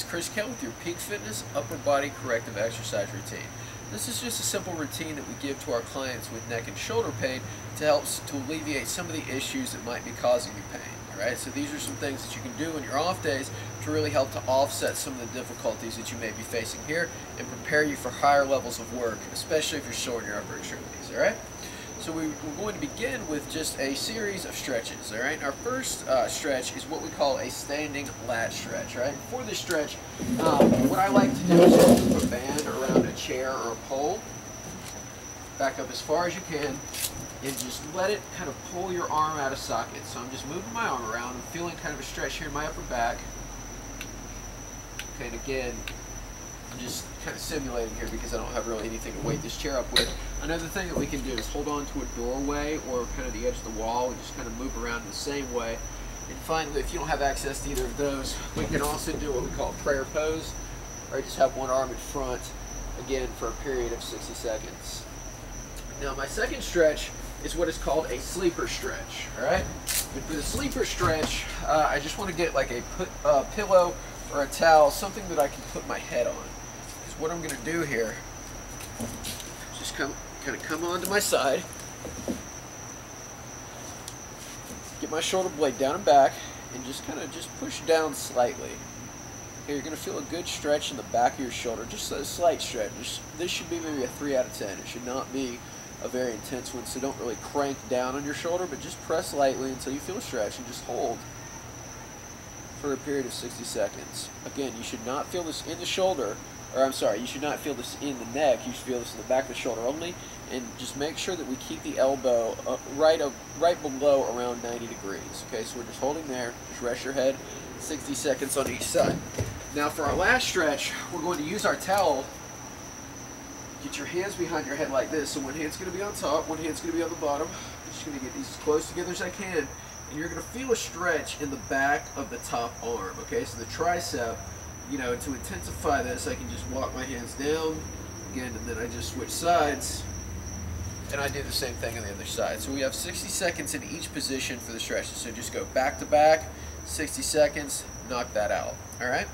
Chris Kell with your Peak Fitness Upper Body Corrective Exercise Routine. This is just a simple routine that we give to our clients with neck and shoulder pain to help to alleviate some of the issues that might be causing you pain. Alright, so these are some things that you can do on your off days to really help to offset some of the difficulties that you may be facing here and prepare you for higher levels of work, especially if you're sore in your upper extremities. Alright? So we're going to begin with just a series of stretches. All right. Our first stretch is what we call a standing lat stretch. Right. For this stretch, what I like to do is just put a band around a chair or a pole. Back up as far as you can, and just let it kind of pull your arm out of socket. So I'm just moving my arm around. I'm feeling kind of a stretch here in my upper back. Okay. And again, I'm just kind of simulating here because I don't have really anything to weight this chair up with. Another thing that we can do is hold on to a doorway or kind of the edge of the wall and just kind of move around in the same way. And finally, if you don't have access to either of those, we can also do what we call a prayer pose, or just have one arm in front, again, for a period of 60 seconds. Now, my second stretch is what is called a sleeper stretch, all right? But for the sleeper stretch, I just want to get like a pillow or a towel, something that I can put my head on. Because what I'm going to do here is just kind of come onto my side, get my shoulder blade down and back, and just kind of just push down slightly. Okay, you're going to feel a good stretch in the back of your shoulder, just a slight stretch. This should be maybe a 3 out of 10. It should not be a very intense one, so don't really crank down on your shoulder, but just press lightly until you feel a stretch and just hold for a period of 60 seconds. Again, you should not feel this in the shoulder, or I'm sorry, you should not feel this in the neck. You should feel this in the back of the shoulder only, and just make sure that we keep the elbow right below around 90 degrees. Okay, so we're just holding there. Just rest your head, 60 seconds on each side. Now for our last stretch, we're going to use our towel. Get your hands behind your head like this. So one hand's going to be on top, one hand's going to be on the bottom. I'm just going to get these as close together as I can. And you're going to feel a stretch in the back of the top arm, okay? So the tricep, you know, to intensify this, I can just walk my hands down, again, and then I just switch sides, and I do the same thing on the other side. So we have 60 seconds in each position for the stretches. So just go back to back, 60 seconds, knock that out, all right?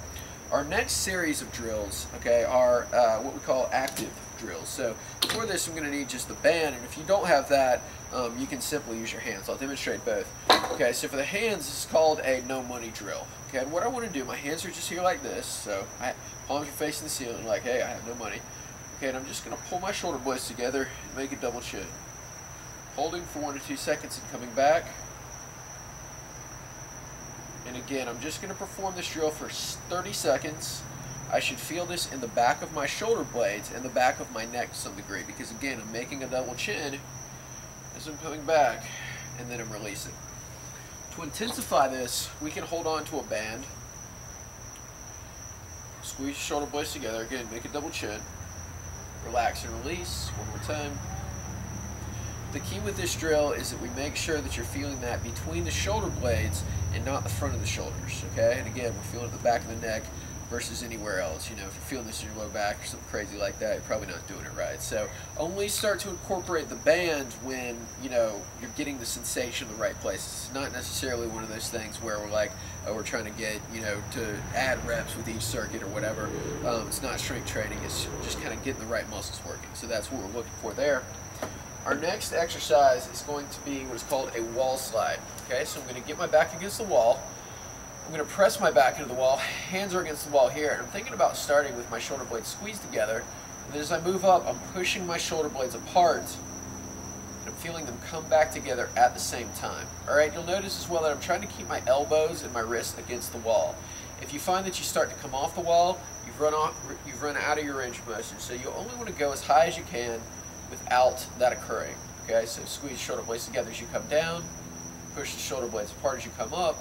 Our next series of drills, okay, are what we call active drills. So for this, I'm going to need just the band, and if you don't have that, you can simply use your hands. I'll demonstrate both. Okay, so for the hands, this is called a no money drill. Okay, and what I want to do, my hands are just here like this, so palms are facing the ceiling, like, hey, I have no money. Okay, and I'm just going to pull my shoulder blades together and make a double chin. Holding for 1 to 2 seconds and coming back. And again, I'm just going to perform this drill for 30 seconds. I should feel this in the back of my shoulder blades and the back of my neck to some degree, because again, I'm making a double chin as I'm coming back, and then I'm releasing. To intensify this, we can hold on to a band, squeeze your shoulder blades together, again, make a double chin, relax and release, one more time. The key with this drill is that we make sure that you're feeling that between the shoulder blades and not the front of the shoulders, okay? And again, we're feeling the back of the neck versus anywhere else. You know, if you're feeling this in your low back or something crazy like that, you're probably not doing it right. So only start to incorporate the band when, you know, you're getting the sensation in the right place. It's not necessarily one of those things where we're like, oh, we're trying to get, you know, to add reps with each circuit or whatever. It's not strength training. It's just kind of getting the right muscles working. So that's what we're looking for there. Our next exercise is going to be what is called a wall slide. Okay, so I'm going to get my back against the wall. I'm going to press my back into the wall. Hands are against the wall here. And I'm thinking about starting with my shoulder blades squeezed together. And then as I move up, I'm pushing my shoulder blades apart. And I'm feeling them come back together at the same time. All right, you'll notice as well that I'm trying to keep my elbows and my wrists against the wall. If you find that you start to come off the wall, you've run out of your range of motion. So you only want to go as high as you can without that occurring. Okay, so squeeze shoulder blades together as you come down, push the shoulder blades apart as you come up,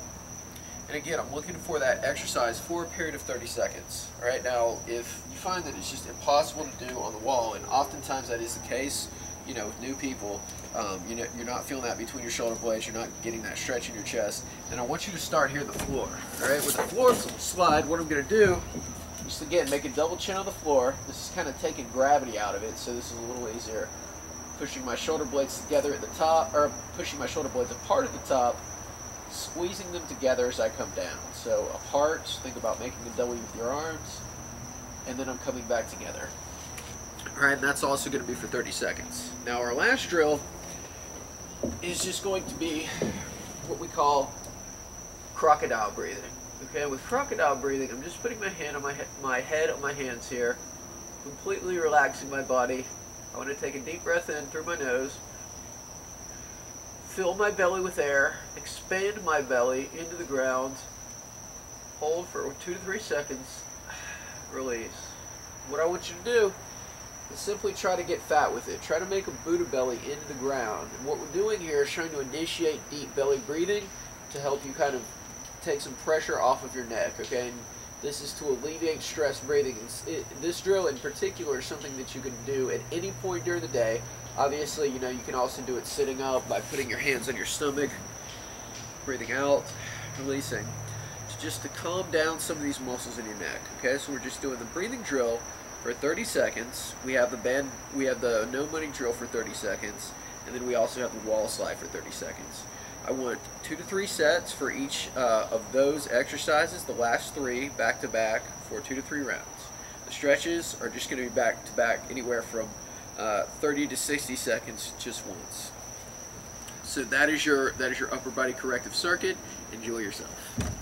and again, I'm looking for that exercise for a period of 30 seconds. All right, now if you find that it's just impossible to do on the wall, and oftentimes that is the case, you know, with new people, you know, you're not feeling that between your shoulder blades, you're not getting that stretch in your chest, then I want you to start here at the floor. All right, with the floor slide, what I'm going to do, just again, make a double chin on the floor. This is kind of taking gravity out of it, so this is a little easier. Pushing my shoulder blades together at the top, or pushing my shoulder blades apart at the top, squeezing them together as I come down. So apart, think about making a W with your arms, and then I'm coming back together. Alright, and that's also going to be for 30 seconds. Now our last drill is just going to be what we call crocodile breathing. Okay, with crocodile breathing, I'm just putting my hand on my head on my hands here, completely relaxing my body. I want to take a deep breath in through my nose, fill my belly with air, expand my belly into the ground, hold for 2 to 3 seconds, release. What I want you to do is simply try to get fat with it. Try to make a Buddha belly into the ground. And what we're doing here is trying to initiate deep belly breathing to help you kind of take some pressure off of your neck, okay? And this is to alleviate stress breathing. This drill in particular is something that you can do at any point during the day. Obviously, you know, you can also do it sitting up by putting your hands on your stomach, breathing out, releasing. Just to calm down some of these muscles in your neck, okay? So we're just doing the breathing drill for 30 seconds. We have the no money drill for 30 seconds, and then we also have the wall slide for 30 seconds. I want 2 to 3 sets for each of those exercises, the last 3 back to back for 2 to 3 rounds. The stretches are just going to be back to back anywhere from 30 to 60 seconds just once. So that is your upper body corrective circuit. Enjoy yourself.